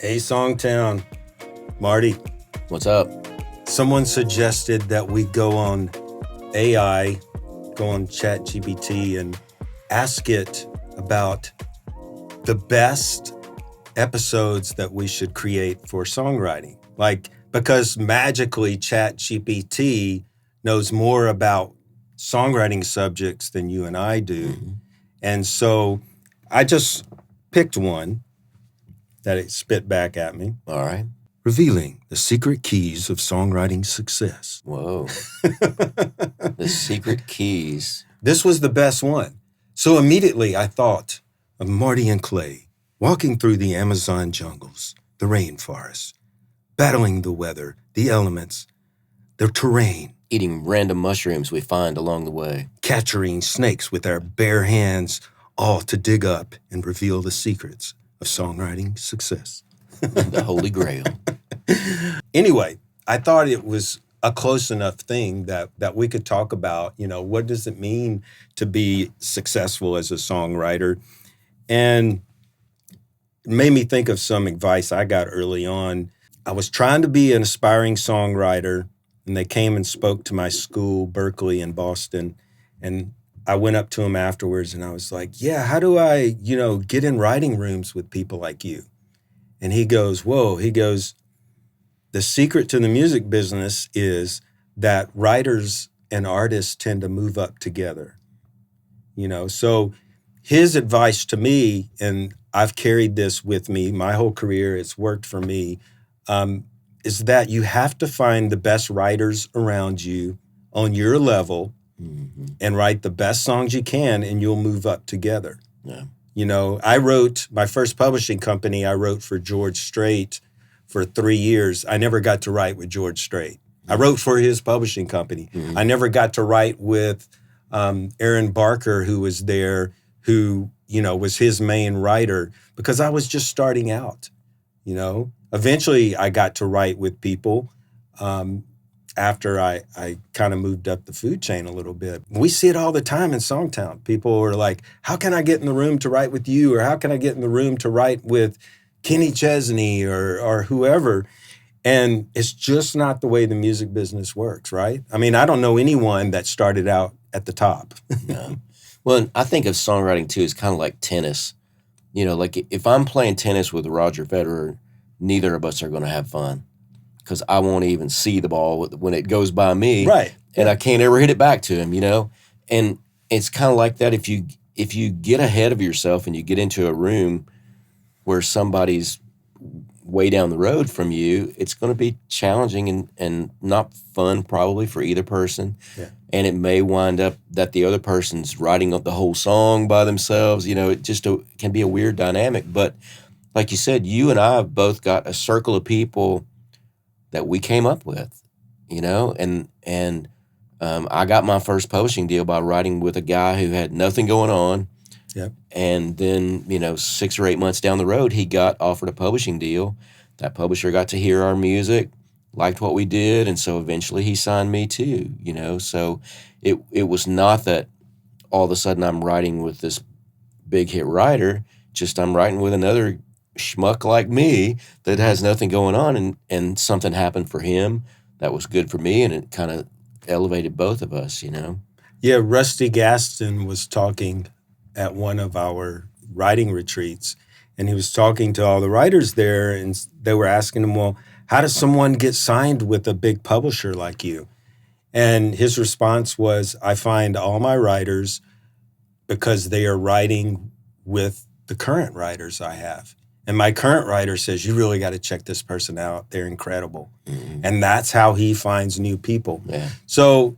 Hey, SongTown. Marty, What's up? someone suggested that we go on AI, go on ChatGPT and ask it about the best episodes that we should create for songwriting. Because magically ChatGPT knows more about songwriting subjects than you and I do. Mm-hmm. And so I just picked one that it spit back at me. All right. Revealing the secret keys of songwriting success. Whoa. The secret keys. This was the best one. So immediately I thought of Marty and Clay walking through the Amazon jungles, the rainforests, battling the weather, the elements, the terrain, Eating random mushrooms we find along the way. capturing snakes with our bare hands, all to dig up and reveal the secrets of songwriting success. The Holy Grail. Anyway, I thought it was a close enough thing that we could talk about, what does it mean to be successful as a songwriter? And it made me think of some advice I got early on. I was trying to be an aspiring songwriter, and they came and spoke to my school, Berkeley in Boston, and I went up to him afterwards and I was like, yeah, how do I, get in writing rooms with people like you? And he goes, the secret to the music business is that writers and artists tend to move up together. So his advice to me, and I've carried this with me my whole career, it's worked for me, is that you have to find the best writers around you on your level and write the best songs you can, and you'll move up together. Yeah. I wrote my first publishing company. I wrote for George Strait for 3 years. I never got to write with George Strait. I wrote for his publishing company. Mm-hmm. I never got to write with Aaron Barker, who was there, who, was his main writer, because I was just starting out, Eventually, I got to write with people after I kind of moved up the food chain a little bit. We see it all the time in SongTown. People are like, how can I get in the room to write with you? Or how can I get in the room to write with Kenny Chesney or whoever? And it's just not the way the music business works, right? I mean, I don't know anyone that started out at the top. Yeah. Well, I think of songwriting too as kind of like tennis. Like if I'm playing tennis with Roger Federer, neither of us are going to have fun because I won't even see the ball when it goes by me. Right. And I can't ever hit it back to him, And it's kind of like that if you get ahead of yourself and you get into a room where somebody's way down the road from you, it's going to be challenging and not fun probably for either person. Yeah. And it may wind up that the other person's writing up the whole song by themselves. It just can be a weird dynamic. But like you said, you and I have both got a circle of people that we came up with, and I got my first publishing deal by writing with a guy who had nothing going on. Yep. And then, 6 or 8 months down the road, he got offered a publishing deal. That publisher got to hear our music, liked what we did, and so eventually he signed me too, So it was not that all of a sudden I'm writing with this big hit writer, just I'm writing with another schmuck like me that has nothing going on, and something happened for him that was good for me, and it kind of elevated both of us, Yeah, Rusty Gaston was talking at one of our writing retreats, and he was talking to all the writers there, and they were asking him, well, how does someone get signed with a big publisher like you? And his response was, I find all my writers because they are writing with the current writers I have. And my current writer says, you really got to check this person out. They're incredible. Mm-hmm. And that's how he finds new people. Yeah. So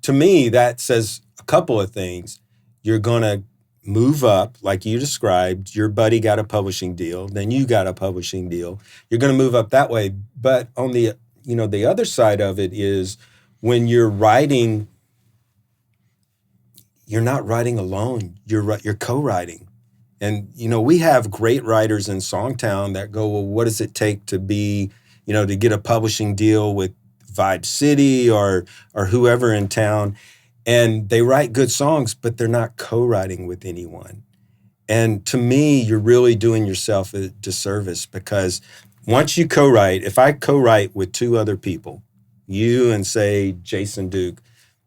to me, that says a couple of things. You're going to move up, like you described. Your buddy got a publishing deal. Then you got a publishing deal. You're going to move up that way. But on the, the other side of it is when you're writing, you're not writing alone. You're co-writing. And, we have great writers in SongTown that go, well, what does it take to be, to get a publishing deal with Vibe City or whoever in town? And they write good songs, but they're not co-writing with anyone. And to me, you're really doing yourself a disservice, because once you co-write, if I co-write with two other people, you and say Jason Duke,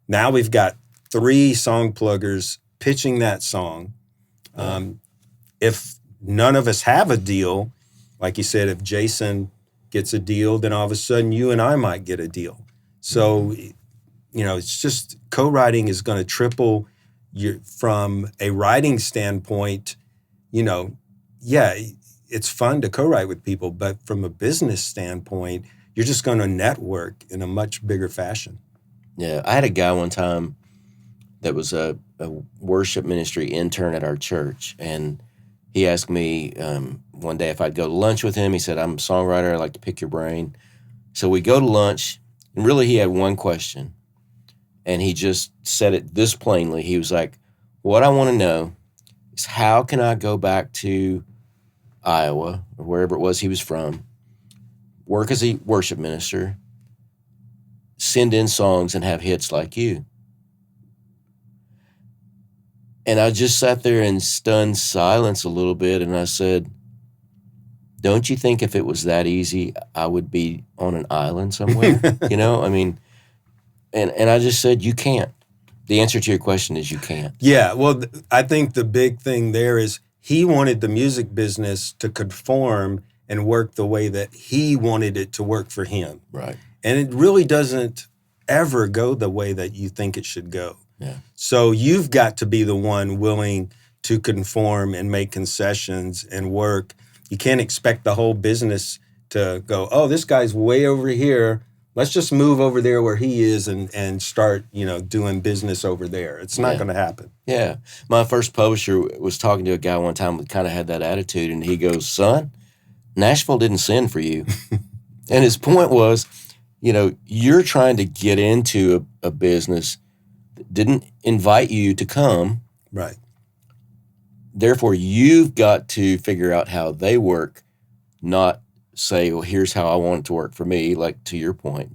now we've got 3 song pluggers pitching that song. If none of us have a deal, like you said, if Jason gets a deal, then all of a sudden you and I might get a deal. So, it's just co-writing is going to triple from a writing standpoint. It's fun to co-write with people, but from a business standpoint, you're just going to network in a much bigger fashion. Yeah, I had a guy one time that was a worship ministry intern at our church, and he asked me one day if I'd go to lunch with him. He said, I'm a songwriter, I'd like to pick your brain. So we go to lunch, and really he had one question, and he just said it this plainly. He was like, what I want to know is, how can I go back to Iowa, or wherever it was he was from, work as a worship minister, send in songs, and have hits like you? And I just sat there in stunned silence a little bit, and I said, don't you think if it was that easy, I would be on an island somewhere? And I just said, you can't. The answer to your question is you can't. Yeah, well, I think the big thing there is he wanted the music business to conform and work the way that he wanted it to work for him. Right. And it really doesn't ever go the way that you think it should go. Yeah. So you've got to be the one willing to conform and make concessions and work. You can't expect the whole business to go, oh, this guy's way over here. Let's just move over there where he is and start, doing business over there. It's not going to happen. Yeah. My first publisher was talking to a guy one time who kind of had that attitude, and he goes, son, Nashville didn't send for you. And his point was, you're trying to get into a business that didn't invite you to come. Right. Therefore, you've got to figure out how they work, not say, well, here's how I want it to work for me, like to your point,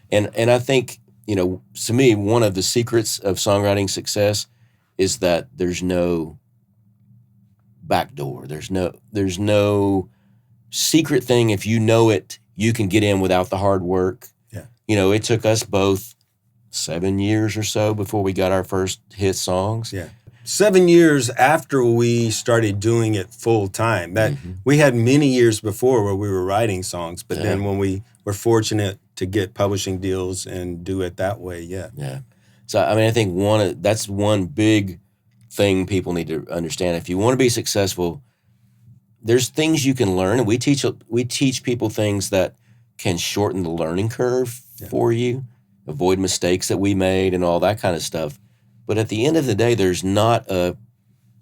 And I think, to me, one of the secrets of songwriting success is that there's no back door. There's no secret thing. If you know it, you can get in without the hard work. Yeah. It took us both 7 years or so before we got our first hit songs. Yeah. 7 years after we started doing it full time. That we had many years before where we were writing songs, but then when we were fortunate to get publishing deals and do it that way, yeah. So I think that's one big thing people need to understand. If you want to be successful, there's things you can learn, and we teach people things that can shorten the learning curve for you, avoid mistakes that we made, and all that kind of stuff. But at the end of the day, there's not a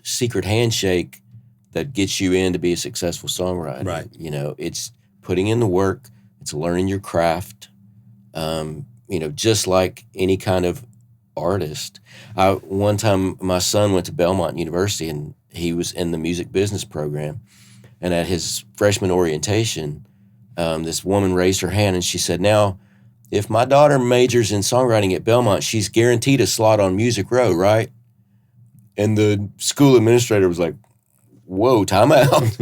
secret handshake that gets you in to be a successful songwriter. Right. It's putting in the work. It's learning your craft. Just like any kind of artist. One time, my son went to Belmont University, and he was in the music business program. And at his freshman orientation, this woman raised her hand, and she said, now, if my daughter majors in songwriting at Belmont, she's guaranteed a slot on Music Row, right? And the school administrator was like, whoa, time out.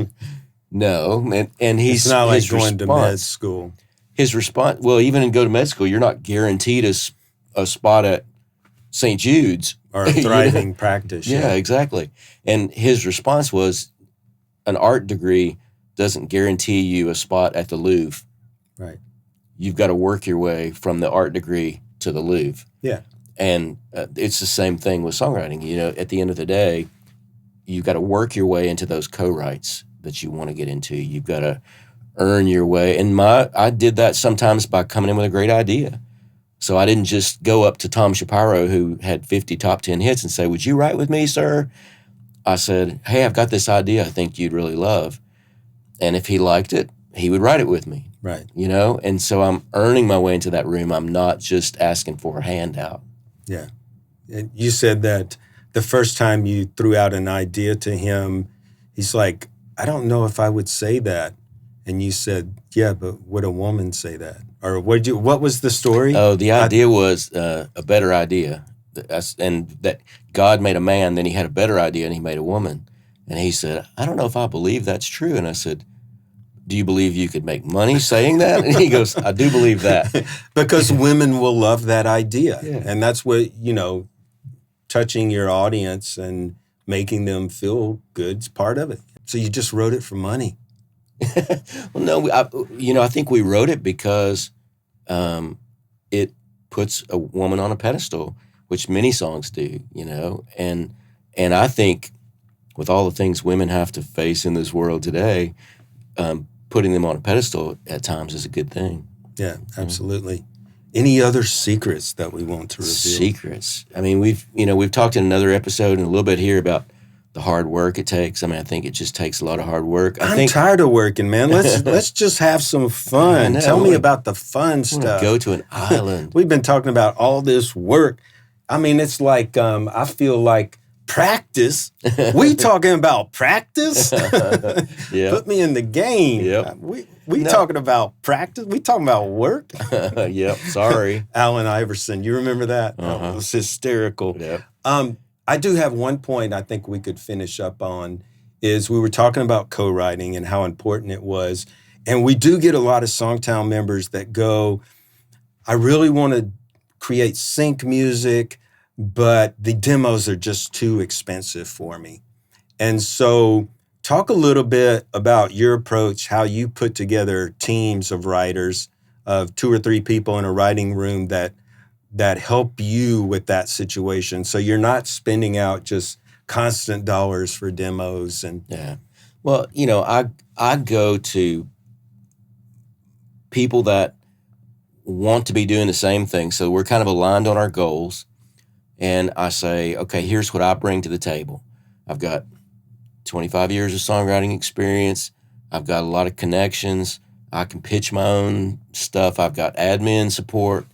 No. And he's it's not like going to med school. His response, well, even in go to med school, you're not guaranteed a spot at St. Jude's. Or a thriving practice. Yeah, exactly. And his response was, an art degree doesn't guarantee you a spot at the Louvre. Right. You've got to work your way from the art degree to the Louvre. Yeah. And it's the same thing with songwriting. At the end of the day, you've got to work your way into those co-writes that you want to get into. You've got to earn your way. And I did that sometimes by coming in with a great idea. So I didn't just go up to Tom Shapiro, who had 50 top 10 hits, and say, would you write with me, sir? I said, hey, I've got this idea I think you'd really love. And if he liked it, he would write it with me. Right. And so I'm earning my way into that room. I'm not just asking for a handout. Yeah. And you said that the first time you threw out an idea to him, he's like, I don't know if I would say that. And you said, yeah, but would a woman say that? Or what was the story? Oh, the idea was a better idea. And that God made a man, then he had a better idea, and he made a woman. And he said, I don't know if I believe that's true. And I said, do you believe you could make money saying that? And he goes, I do believe that. Because women will love that idea. Yeah. And that's what, touching your audience and making them feel good is part of it. So you just wrote it for money. Well, no, I think we wrote it because it puts a woman on a pedestal, which many songs do, and I think with all the things women have to face in this world today, putting them on a pedestal at times is a good thing. Yeah, absolutely. Any other secrets that we want to reveal? Secrets. I mean, we've talked in another episode and a little bit here about the hard work it takes. I mean, I think it just takes a lot of hard work. I'm tired of working, man. Let's just have some fun. Tell me about the fun stuff. Go to an island. We've been talking about all this work. I mean, it's like I feel like practice. We talking about practice? Yeah. Put me in the game. Yep. We talking about practice? We talking about work? Yep. Sorry. Allen Iverson. You remember that? Uh-huh. It was hysterical. Yep. I do have one point I think we could finish up on is we were talking about co-writing and how important it was. And we do get a lot of SongTown members that go, I really want to create sync music, but the demos are just too expensive for me. And so talk a little bit about your approach, how you put together teams of writers, of 2 or 3 people in a writing room that help you with that situation. So you're not spending out just constant dollars for demos. And yeah. Well, I go to people that want to be doing the same thing. So we're kind of aligned on our goals. And I say, okay, here's what I bring to the table. I've got 25 years of songwriting experience. I've got a lot of connections. I can pitch my own stuff. I've got admin support.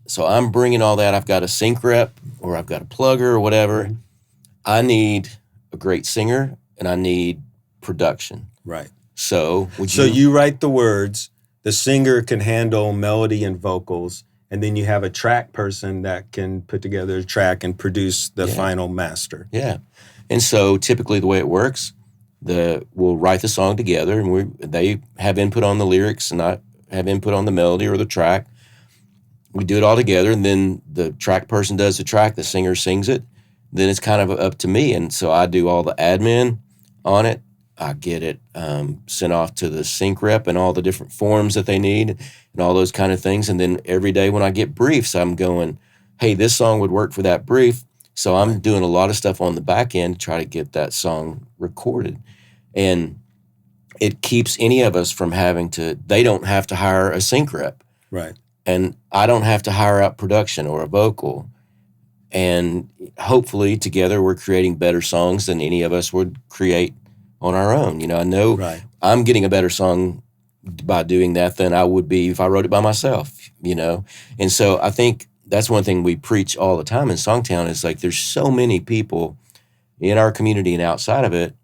So I'm bringing all that. I've got a sync rep or I've got a plugger or whatever. I need a great singer and I need production. Right. So you write the words, the singer can handle melody and vocals, and then you have a track person that can put together a track and produce the final master. Yeah. And so typically the way it works, we'll write the song together and they have input on the lyrics and I have input on the melody or the track. We do it all together, and then the track person does the track, the singer sings it. Then it's kind of up to me, and so I do all the admin on it. I get it sent off to the sync rep and all the different forms that they need and all those kind of things. And then every day when I get briefs, I'm going, hey, this song would work for that brief. So I'm doing a lot of stuff on the back end to try to get that song recorded. And it keeps any of us from they don't have to hire a sync rep. Right. And I don't have to hire out production or a vocal. And hopefully together we're creating better songs than any of us would create on our own. I know I'm getting a better song by doing that than I would be if I wrote it by myself, And so I think that's one thing we preach all the time in SongTown is like there's so many people in our community and outside of it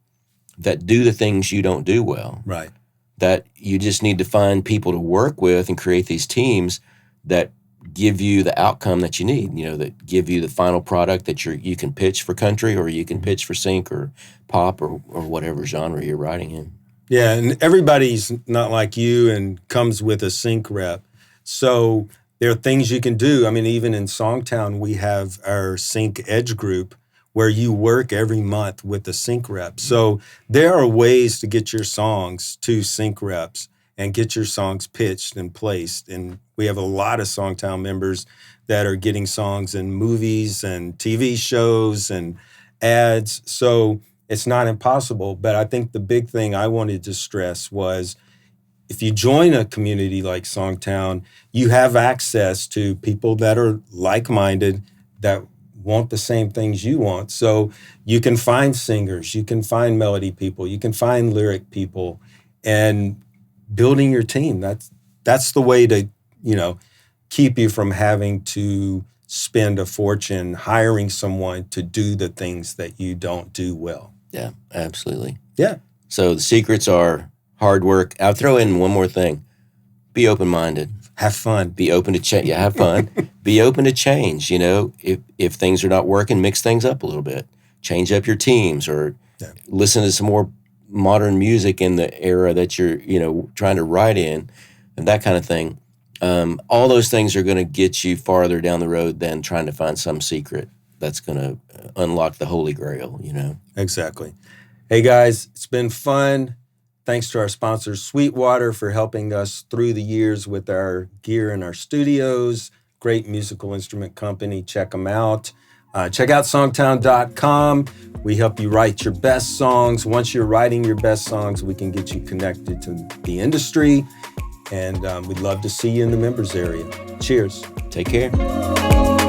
that do the things you don't do well. Right. That you just need to find people to work with and create these teams that give you the outcome that you need, that give you the final product that you can pitch for country or you can pitch for sync or pop or whatever genre you're writing in. Yeah, and everybody's not like you and comes with a sync rep. So there are things you can do. I mean, even in SongTown, we have our sync edge group where you work every month with the sync rep. So there are ways to get your songs to sync reps and get your songs pitched and placed. And we have a lot of SongTown members that are getting songs in movies and TV shows and ads. So it's not impossible. But I think the big thing I wanted to stress was if you join a community like SongTown, you have access to people that are like-minded, that want the same things you want. So you can find singers, you can find melody people, you can find lyric people, and building your team. That's the way to, keep you from having to spend a fortune hiring someone to do the things that you don't do well. Yeah, absolutely. Yeah. So the secrets are hard work. I'll throw in one more thing. Be open-minded. Have fun. Be open to change. Yeah, have fun. Be open to change. If things are not working, mix things up a little bit. Change up your teams or listen to some more modern music in the era that you're, trying to write in, and that kind of thing. All those things are going to get you farther down the road than trying to find some secret that's going to unlock the Holy Grail, Exactly. Hey, guys, it's been fun. Thanks to our sponsor, Sweetwater, for helping us through the years with our gear in our studios. Great musical instrument company. Check them out. Check out songtown.com. We help you write your best songs. Once you're writing your best songs, we can get you connected to the industry. And we'd love to see you in the members area. Cheers. Take care.